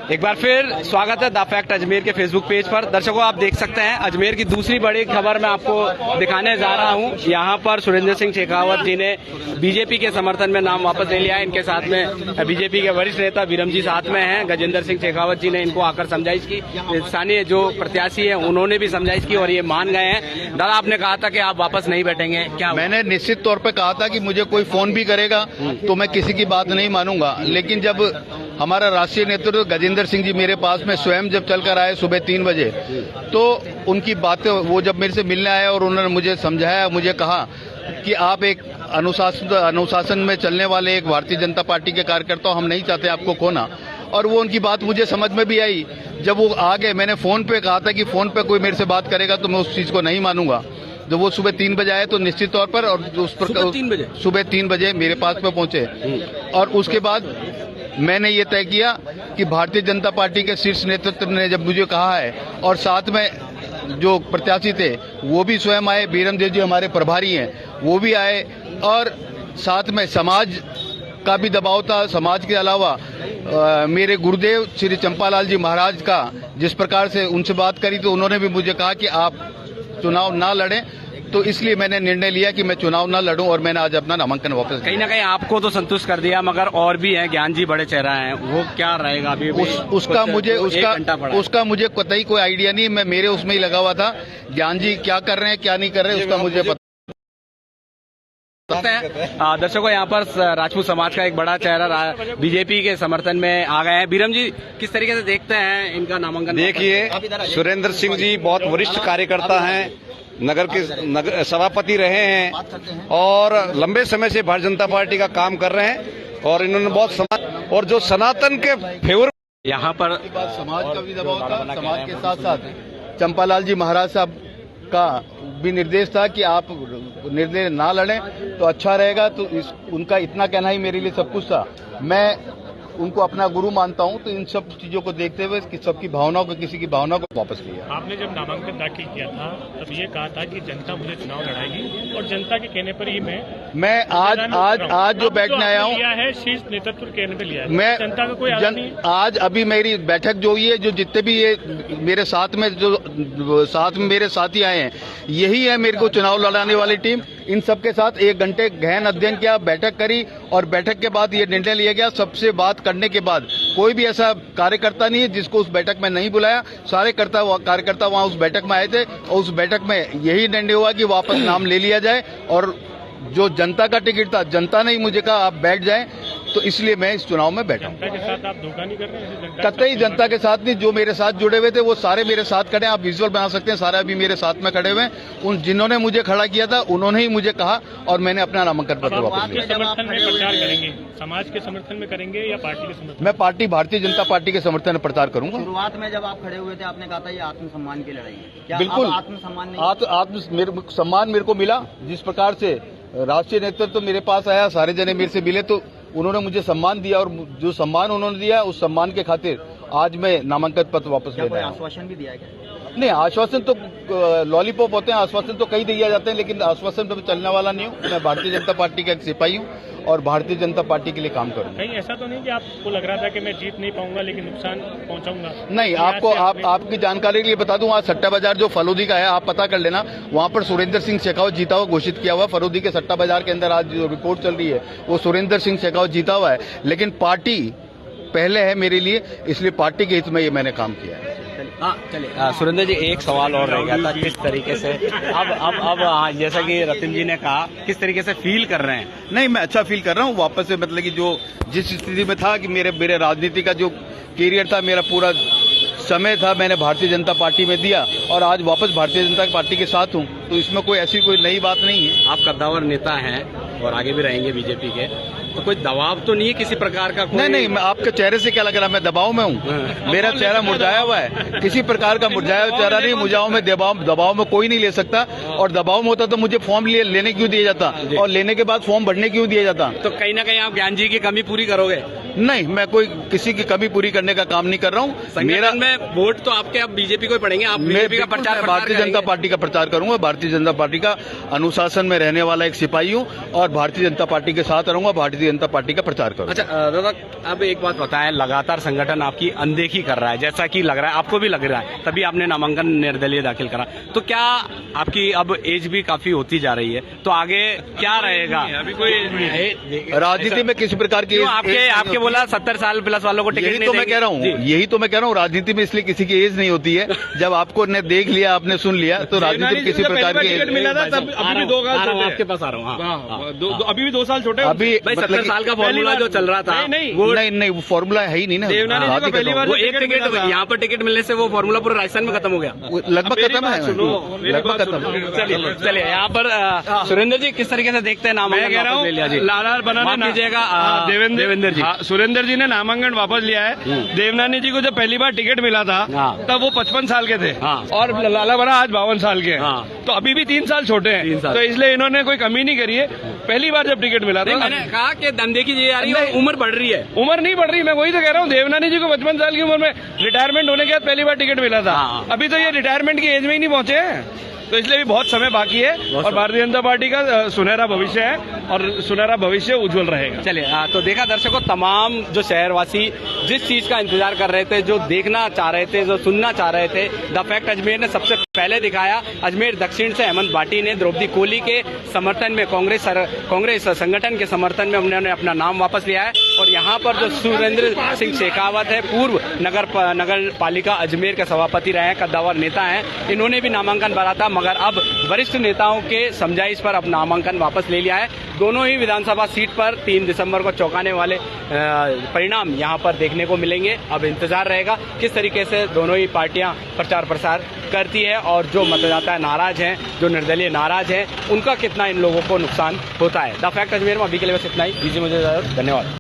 एक बार फिर स्वागत है द फैक्ट अजमेर के फेसबुक पेज पर। दर्शकों, आप देख सकते हैं अजमेर की दूसरी बड़ी खबर मैं आपको दिखाने जा रहा हूं। यहां पर सुरेंद्र सिंह शेखावत जी ने बीजेपी के समर्थन में नाम वापस ले लिया है। इनके साथ में बीजेपी के वरिष्ठ नेता विरम जी साथ में हैं। गजेंद्र सिंह शेखावत जी ने इनको आकर समझाइश की। स्थानीय जो प्रत्याशी है उन्होंने भी समझाइश की और ये मान गए हैं। दादा, आपने कहा था कि आप वापस नहीं बैठेंगे, क्या? मैंने निश्चित तौर पर कहा था कि मुझे कोई फोन भी करेगा तो मैं किसी की बात नहीं मानूंगा, लेकिन जब हमारा राष्ट्रीय नेतृत्व गजेंद्र सिंह जी मेरे पास में स्वयं जब चलकर आए सुबह 3 बजे, तो उनकी बातें वो जब मेरे से मिलने आए और उन्होंने मुझे समझाया, मुझे कहा कि आप एक अनुशासन में चलने वाले एक भारतीय जनता पार्टी के कार्यकर्ता, हम नहीं चाहते आपको खोना। और वो उनकी बात मुझे समझ में भी आई। जब वो आ गए, मैंने फोन पे कहा था कि फोन पे कोई मेरे से बात करेगा तो मैं उस चीज को नहीं मानूंगा। जब वो सुबह 3 बजे आए तो निश्चित तौर पर, और उस पर सुबह 3 बजे मेरे पास में पहुंचे और उसके बाद मैंने ये तय किया कि भारतीय जनता पार्टी के शीर्ष नेतृत्व ने जब मुझे कहा है, और साथ में जो प्रत्याशी थे वो भी स्वयं आए, बीरम देव जी हमारे प्रभारी हैं वो भी आए, और साथ में समाज का भी दबाव था। समाज के अलावा मेरे गुरुदेव श्री चंपालाल जी महाराज का जिस प्रकार से उनसे बात करी तो उन्होंने भी मुझे कहा कि आप चुनाव ना लड़ें, तो इसलिए मैंने निर्णय लिया कि मैं चुनाव न लड़ूं और मैंने आज अपना नामांकन वापस। कहीं ना कहीं आपको तो संतुष्ट कर दिया, मगर और भी हैं, ज्ञान जी बड़े चेहरा हैं, वो क्या रहेगा अभी? उसका मुझे कतई कोई आइडिया नहीं। मैं मेरे उसमें ही लगा हुआ था। ज्ञान जी क्या कर रहे हैं क्या नहीं कर रहे हैं उसका मुझे पता है। दर्शकों, यहाँ पर राजपूत समाज का एक बड़ा चेहरा बीजेपी के समर्थन में आ गए हैं। बीरम जी, किस तरीके से देखते हैं इनका नामांकन? देखिए, सुरेंद्र सिंह जी बहुत वरिष्ठ कार्यकर्ता हैं, नगर सभापति रहे हैं और लंबे समय से भारतीय जनता पार्टी का काम कर रहे हैं, और इन्होंने बहुत समाज और जो सनातन के फेवर यहाँ पर समाज का भी दबाव था। समाज के साथ साथ चंपालाल जी महाराज साहब का भी निर्देश था कि आप निर्णय ना लड़ें तो अच्छा रहेगा, तो उनका इतना कहना ही मेरे लिए सब कुछ था। मैं उनको अपना गुरु मानता हूं, तो इन सब चीजों को देखते हुए सबकी भावनाओं को, किसी की भावनाओं को वापस लिया। आपने जब नामांकन दाखिल किया था तब ये कहा था कि जनता मुझे चुनाव लड़ाएगी, और जनता के कहने पर ही मैं आज जो बैठने आया हूँ है शीर्ष नेतृत्व के कहने पर लिया है। मैं जनता का कोई आज अभी मेरी बैठक जो हुई है, जो जितने भी ये मेरे साथ में मेरे साथी आए हैं, यही है मेरे को चुनाव लड़ाने वाली टीम। इन सबके साथ 1 घंटे गहन अध्ययन किया, बैठक करी, और बैठक के बाद ये निर्णय लिया गया। सबसे बात करने के बाद कोई भी ऐसा कार्यकर्ता नहीं है जिसको उस बैठक में नहीं बुलाया। सारे कार्यकर्ता वहां उस बैठक में आए थे, और उस बैठक में यही निर्णय हुआ कि वापस नाम ले लिया जाए। और जो जनता का टिकट था, जनता ने ही मुझे कहा आप बैठ जाएं, तो इसलिए मैं इस चुनाव में बैठा हूं। जनता के साथ आप धोखा नहीं कर रहे हैं? कतई जनता के साथ नहीं। जो मेरे साथ जुड़े हुए थे वो सारे मेरे साथ खड़े हैं, आप विजुअल बना सकते हैं, सारे अभी मेरे साथ में खड़े हुए हैं। उन जिन्होंने मुझे खड़ा किया था उन्होंने ही मुझे कहा, और मैंने अपना नामांकन पत्र वापस लिया। समर्थन में प्रचार करेंगे, समाज के समर्थन में करेंगे या पार्टी के समर्थन? मैं भारतीय जनता पार्टी के समर्थन में प्रचार करूंगा। शुरुआत में जब आप खड़े हुए थे आपने कहा था ये आत्मसम्मान की लड़ाई है, क्या बिल्कुल आत्मसम्मान नहीं? आत्मसम्मान मेरे को मिला। जिस प्रकार से राष्ट्रीय नेतृत्व मेरे पास आया, सारे जने मेरे से मिले, तो उन्होंने मुझे सम्मान दिया, और जो सम्मान उन्होंने दिया उस सम्मान के खातिर आज मैं नामांकन पत्र वापस ले रहा हूं। आश्वासन भी दिया है? नहीं, आश्वासन तो लॉलीपॉप होते हैं, आश्वासन तो कई दिए जाते हैं, लेकिन आश्वासन तो चलने वाला नहीं हूँ। मैं भारतीय जनता पार्टी का एक सिपाही हूँ और भारतीय जनता पार्टी के लिए काम करूंगा। कहीं ऐसा तो नहीं कि आपको लग रहा था कि मैं जीत नहीं पाऊंगा लेकिन नुकसान पहुंचाऊंगा? नहीं, आपकी जानकारी के लिए बता दूं, आज सट्टा बाजार जो फलोदी का है, आप पता कर लेना, वहां पर सुरेंद्र सिंह शेखावत जीता हुआ घोषित किया हुआ। फलोदी के सट्टा बाजार के अंदर आज जो रिपोर्ट चल रही है वो सुरेंद्र सिंह शेखावत जीता हुआ है, लेकिन पार्टी पहले है मेरे लिए, इसलिए पार्टी के हित में ये मैंने काम किया है। चलिए सुरेंद्र जी, एक सवाल और रह गया था, किस तरीके से अब जैसा कि रतिन जी ने कहा, किस तरीके से फील कर रहे हैं? नहीं, मैं अच्छा फील कर रहा हूँ वापस से। मतलब कि जो जिस स्थिति में था कि मेरे राजनीति का जो कैरियर था, मेरा पूरा समय था, मैंने भारतीय जनता पार्टी में दिया, और आज वापस भारतीय जनता पार्टी के साथ हूँ, तो इसमें कोई ऐसी कोई नई बात नहीं है। आप कद्दावर नेता हैं और आगे भी रहेंगे बीजेपी के, तो कोई दबाव तो नहीं है किसी प्रकार का? नहीं, मैं आपके चेहरे से क्या लग रहा है मैं दबाव में हूँ? मेरा चेहरा मुरझाया हुआ है, किसी प्रकार का मुरझाया हुआ चेहरा नहीं। मुझाओं में दबाव में कोई नहीं ले सकता, और दबाव में होता तो मुझे फॉर्म लेने क्यों दिया जाता, और लेने के बाद फॉर्म भरने क्यों दिया जाता? तो कहीं ना कहीं आप ज्ञान जी की कमी पूरी करोगे? नहीं, मैं कोई किसी की कमी पूरी करने का काम नहीं कर रहा हूँ। मेरा में वोट तो आपके अब बीजेपी को ही पड़ेंगे, आप बीजेपी का प्रचार भारतीय जनता पार्टी का प्रचार करूंगा। भारतीय जनता पार्टी का अनुशासन में रहने वाला एक सिपाही हूँ, और भारतीय जनता पार्टी के साथ रहूंगा, भारतीय भारतीय जनता पार्टी का प्रचार करूँ। अच्छा दादा, अब एक बात बताएं, लगातार संगठन आपकी अनदेखी कर रहा है, जैसा कि लग रहा है, आपको भी लग रहा है, तभी आपने नामांकन निर्दलीय दाखिल करा, तो क्या आपकी अब एज भी काफी होती जा रही है, तो आगे क्या रहेगा? अभी कोई राजनीति में किसी प्रकार की आपके बोला 70 साल प्लस वालों को टिकट यही नहीं तो मैं देंगे। कह रहा हूँ, यही तो मैं कह रहा हूँ, राजनीति में इसलिए किसी की एज नहीं होती है। जब आपको ने देख लिया, आपने सुन लिया, तो राजनीति में किसी प्रकार की टिकट मिला था तब अभी भी 2 साल छोटे, आपके पास आ रहा हूँ। अभी भी 2 साल छोटे। अभी भाई 70 साल का फॉर्मूला जो चल रहा था, नहीं वो फॉर्मूला है ही नहीं ना। देवनानी जी को पहली बार वो एक टिकट यहाँ पर टिकट मिलने से वो फॉर्मूला पूरे राजस्थान में खत्म हो गया, लगभग खत्म है, लगभग खत्म। चलिए यहाँ पर सुरेंद्र जी किस तरीके से देखते हैं नामांकन? मैं कह रहा हूँ लालार बनाना कीजिएगा देवेंद्र जी, सुरेंद्र जी ने नामांकन वापस लिया है। देवनानी जी को जब पहली बार टिकट मिला था तब वो 55 साल के थे और लाला बना आज 52 साल के हैं, तो अभी भी 3 साल छोटे हैं, तो इसलिए इन्होंने कोई कमी नहीं करी है। पहली बार जब टिकट मिला था, मैंने कहा कि अनदेखी जी आ रही है, उम्र बढ़ रही है। उम्र नहीं बढ़ रही, मैं वही तो कह रहा हूँ। देवनानी जी को 55 साल की उम्र में रिटायरमेंट होने के बाद पहली बार टिकट मिला था, अभी तो ये रिटायरमेंट की एज में ही नहीं पहुंचे हैं, तो इसलिए भी बहुत समय बाकी है और भारतीय जनता पार्टी का सुनहरा भविष्य है और सुनहरा भविष्य उज्जवल रहेगा। चलिए तो देखा दर्शकों, तमाम जो शहरवासी जिस चीज का इंतजार कर रहे थे, जो देखना चाह रहे थे, जो सुनना चाह रहे थे, द फैक्ट अजमेर ने सबसे पहले दिखाया। अजमेर दक्षिण से हेमंत भाटी ने द्रौपदी कोहली के समर्थन में, कांग्रेस संगठन के समर्थन में उन्होंने अपना नाम वापस लिया है। और यहाँ पर जो सुरेंद्र सिंह शेखावत है, पूर्व नगर पालिका अजमेर के सभापति रहे हैं, कद्दावर नेता हैं, इन्होंने भी नामांकन भरा था, मगर अब वरिष्ठ नेताओं के समझाइश पर अब नामांकन वापस ले लिया है। दोनों ही विधानसभा सीट पर 3 दिसंबर को चौंकाने वाले परिणाम यहां पर देखने को मिलेंगे। अब इंतजार रहेगा किस तरीके से दोनों ही पार्टियां प्रचार प्रसार करती है और जो मतदाता नाराज हैं, जो निर्दलीय नाराज हैं, उनका कितना इन लोगों को नुकसान होता है। द फैक्ट अजमेर में अभी के लिए बस इतना ही। दीजिए मुझे धन्यवाद।